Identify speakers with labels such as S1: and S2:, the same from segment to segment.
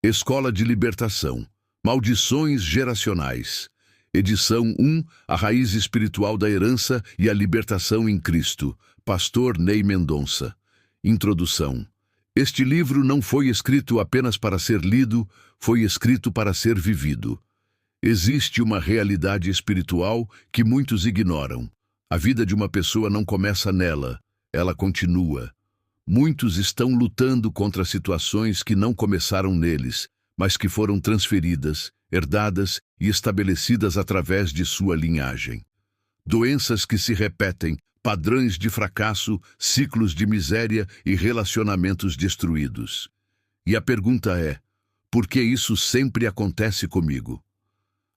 S1: Escola de Libertação. Maldições geracionais. Edição 1, A Raiz Espiritual da Herança e a Libertação em Cristo. Pastor Ney Mendonça. Introdução. Este livro não foi escrito apenas para ser lido, foi escrito para ser vivido. Existe uma realidade espiritual que muitos ignoram. A vida de uma pessoa não começa nela, ela continua. Muitos estão lutando contra situações que não começaram neles, mas que foram transferidas, herdadas e estabelecidas através de sua linhagem. Doenças que se repetem, padrões de fracasso, ciclos de miséria e relacionamentos destruídos. E a pergunta é: por que isso sempre acontece comigo?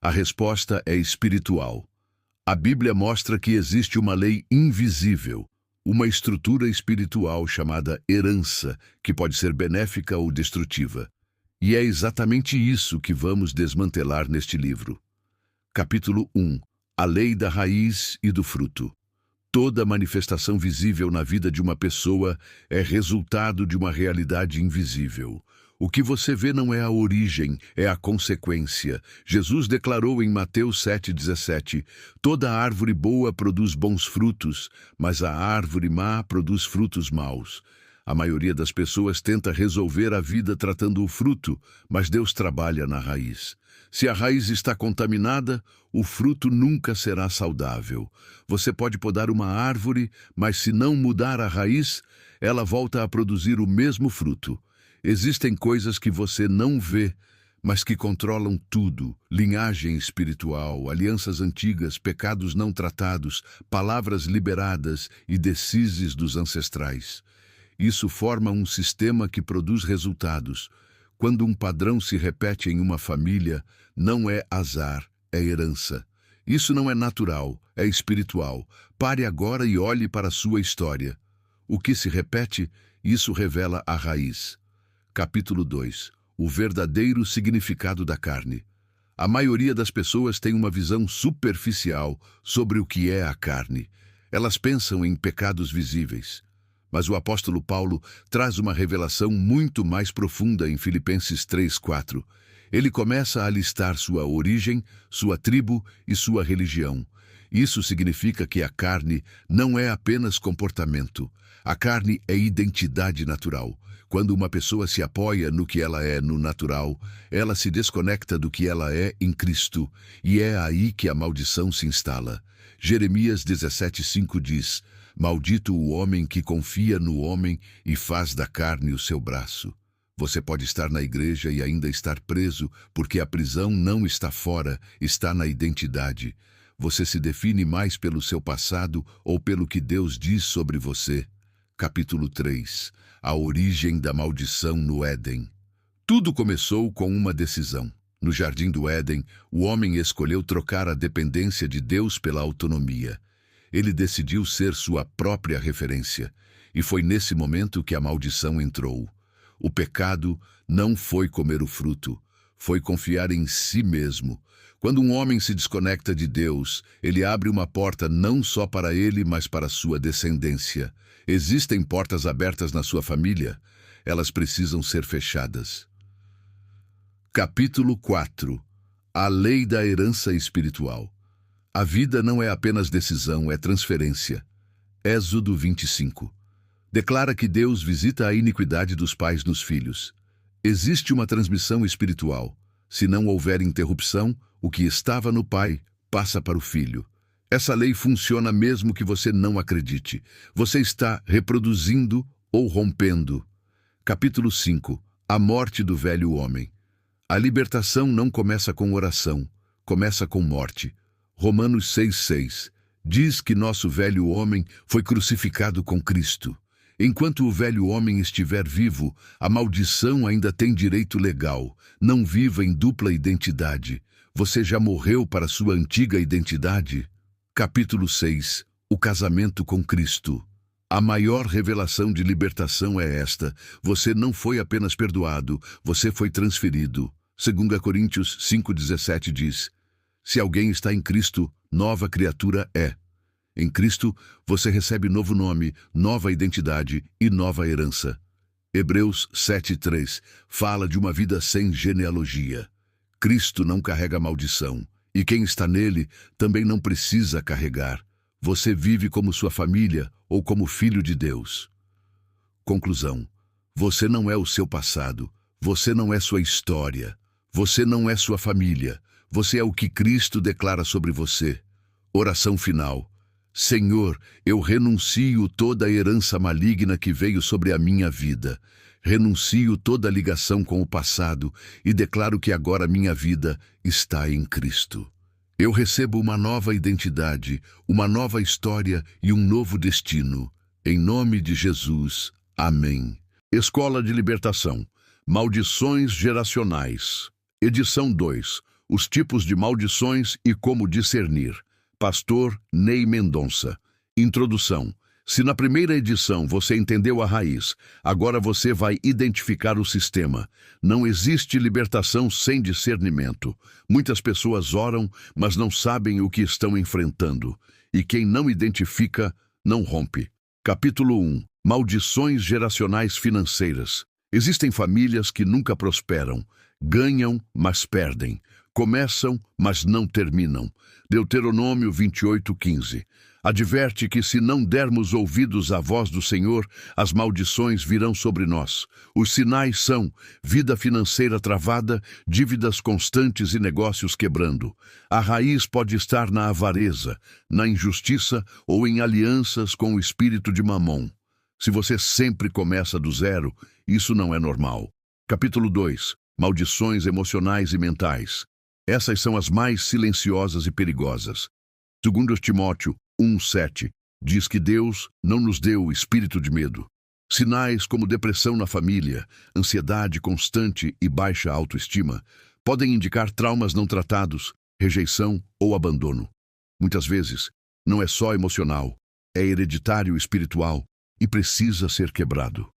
S1: A resposta é espiritual. A Bíblia mostra que existe uma lei invisível, uma estrutura espiritual chamada herança, que pode ser benéfica ou destrutiva. E é exatamente isso que vamos desmantelar neste livro. Capítulo 1. A lei da raiz e do fruto. Toda manifestação visível na vida de uma pessoa é resultado de uma realidade invisível. O que você vê não é a origem, é a consequência. Jesus declarou em Mateus 7,17: toda árvore boa produz bons frutos, mas a árvore má produz frutos maus. A maioria das pessoas tenta resolver a vida tratando o fruto, mas Deus trabalha na raiz. Se a raiz está contaminada, o fruto nunca será saudável. Você pode podar uma árvore, mas se não mudar a raiz, ela volta a produzir o mesmo fruto. Existem coisas que você não vê, mas que controlam tudo: linhagem espiritual, alianças antigas, pecados não tratados, palavras liberadas e decisões dos ancestrais. Isso forma um sistema que produz resultados. Quando um padrão se repete em uma família, não é azar, é herança. Isso não é natural, é espiritual. Pare agora e olhe para a sua história. O que se repete, isso revela a raiz. Capítulo 2. O verdadeiro significado da carne. A maioria das pessoas tem uma visão superficial sobre o que é a carne. Elas pensam em pecados visíveis. Mas o apóstolo Paulo traz uma revelação muito mais profunda em Filipenses 3:4. Ele começa a listar sua origem, sua tribo e sua religião. Isso significa que a carne não é apenas comportamento. A carne é identidade natural. Quando uma pessoa se apoia no que ela é no natural, ela se desconecta do que ela é em Cristo, e é aí que a maldição se instala. Jeremias 17:5 diz: maldito o homem que confia no homem e faz da carne o seu braço. Você pode estar na igreja e ainda estar preso, porque a prisão não está fora, está na identidade. Você se define mais pelo seu passado ou pelo que Deus diz sobre você. Capítulo 3. A origem da maldição no Éden. Tudo começou com uma decisão. No Jardim do Éden, o homem escolheu trocar a dependência de Deus pela autonomia. Ele decidiu ser sua própria referência. E foi nesse momento que a maldição entrou. O pecado não foi comer o fruto, foi confiar em si mesmo. Quando um homem se desconecta de Deus, ele abre uma porta não só para ele, mas para sua descendência. Existem portas abertas na sua família. Elas precisam ser fechadas. Capítulo 4. A lei da herança espiritual. A vida não é apenas decisão, é transferência. Êxodo 25. Declara que Deus visita a iniquidade dos pais nos filhos. Existe uma transmissão espiritual. Se não houver interrupção, o que estava no pai passa para o filho. Essa lei funciona mesmo que você não acredite. Você está reproduzindo ou rompendo. Capítulo 5. A morte do velho homem. A libertação não começa com oração, começa com morte. Romanos 6:6 diz que nosso velho homem foi crucificado com Cristo. Enquanto o velho homem estiver vivo, a maldição ainda tem direito legal. Não viva em dupla identidade. Você já morreu para sua antiga identidade? Capítulo 6. O casamento com Cristo. A maior revelação de libertação é esta: você não foi apenas perdoado, você foi transferido. 2 Coríntios 5:17 diz: se alguém está em Cristo, nova criatura é. Em Cristo, você recebe novo nome, nova identidade e nova herança. Hebreus 7:3 fala de uma vida sem genealogia. Cristo não carrega maldição, e quem está nele também não precisa carregar. Você vive como sua família ou como filho de Deus. Conclusão: você não é o seu passado, você não é sua história, você não é sua família, você é o que Cristo declara sobre você. Oração final: Senhor, eu renuncio toda a herança maligna que veio sobre a minha vida. Renuncio toda a ligação com o passado e declaro que agora minha vida está em Cristo. Eu recebo uma nova identidade, uma nova história e um novo destino. Em nome de Jesus. Amém. Escola de Libertação. Maldições geracionais. Edição 2. Os tipos de maldições e como discernir. Pastor Ney Mendonça. Introdução. Se na primeira edição você entendeu a raiz, agora você vai identificar o sistema. Não existe libertação sem discernimento. Muitas pessoas oram, mas não sabem o que estão enfrentando. E quem não identifica, não rompe. Capítulo 1. Maldições geracionais financeiras. Existem famílias que nunca prosperam. Ganham, mas perdem. Começam, mas não terminam. Deuteronômio 28:15. Adverte que se não dermos ouvidos à voz do Senhor, as maldições virão sobre nós. Os sinais são vida financeira travada, dívidas constantes e negócios quebrando. A raiz pode estar na avareza, na injustiça ou em alianças com o espírito de Mamon. Se você sempre começa do zero, isso não é normal. Capítulo 2. Maldições emocionais e mentais. Essas são as mais silenciosas e perigosas. 2 Timóteo 1:7 diz que Deus não nos deu o espírito de medo. Sinais como depressão na família, ansiedade constante e baixa autoestima podem indicar traumas não tratados, rejeição ou abandono. Muitas vezes, não é só emocional, é hereditário espiritual e precisa ser quebrado.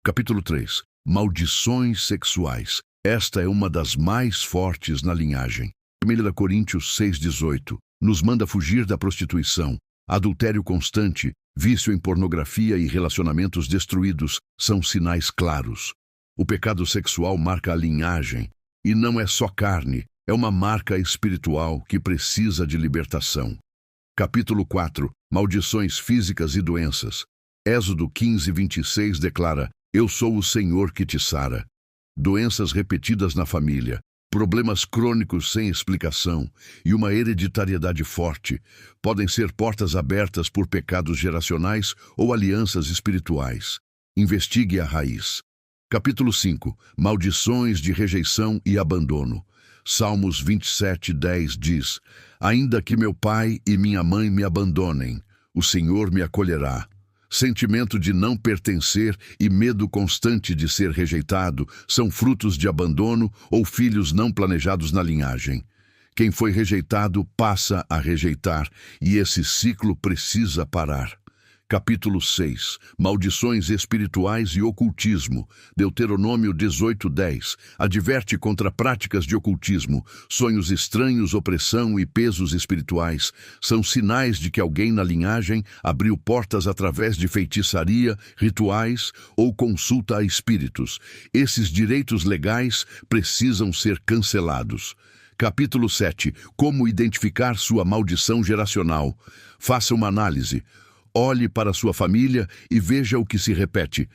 S1: Capítulo 3. Maldições sexuais. Esta é uma das mais fortes na linhagem. 1 Coríntios 6:18 nos manda fugir da prostituição. Adultério constante, vício em pornografia e relacionamentos destruídos são sinais claros. O pecado sexual marca a linhagem, e não é só carne, é uma marca espiritual que precisa de libertação. Capítulo 4. Maldições físicas e doenças. Êxodo 15:26 declara: Eu sou o Senhor que te sara. Doenças repetidas na família, problemas crônicos sem explicação e uma hereditariedade forte podem ser portas abertas por pecados geracionais ou alianças espirituais. Investigue a raiz. Capítulo 5. Maldições de rejeição e abandono. Salmos 27:10 diz: Ainda que meu pai e minha mãe me abandonem, o Senhor me acolherá. Sentimento de não pertencer e medo constante de ser rejeitado são frutos de abandono ou filhos não planejados na linhagem. Quem foi rejeitado passa a rejeitar, e esse ciclo precisa parar. Capítulo 6. Maldições espirituais e ocultismo. Deuteronômio 18:10 adverte contra práticas de ocultismo. Sonhos estranhos, opressão e pesos espirituais são sinais de que alguém na linhagem abriu portas através de feitiçaria, rituais ou consulta a espíritos. Esses direitos legais precisam ser cancelados. Capítulo 7. Como identificar sua maldição geracional. Faça uma análise. Olhe para sua família e veja o que se repete.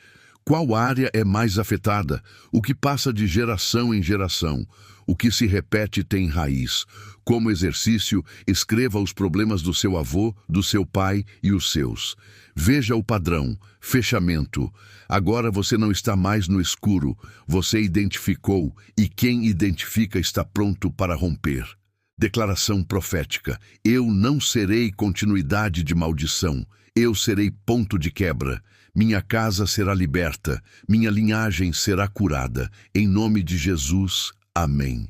S1: Qual área é mais afetada? O que passa de geração em geração? O que se repete tem raiz. Como exercício, escreva os problemas do seu avô, do seu pai e os seus. Veja o padrão, fechamento. Agora você não está mais no escuro. Você identificou, e quem identifica está pronto para romper. Declaração profética. Eu não serei continuidade de maldição. Eu serei ponto de quebra. Minha casa será liberta. Minha linhagem será curada. Em nome de Jesus. Amém.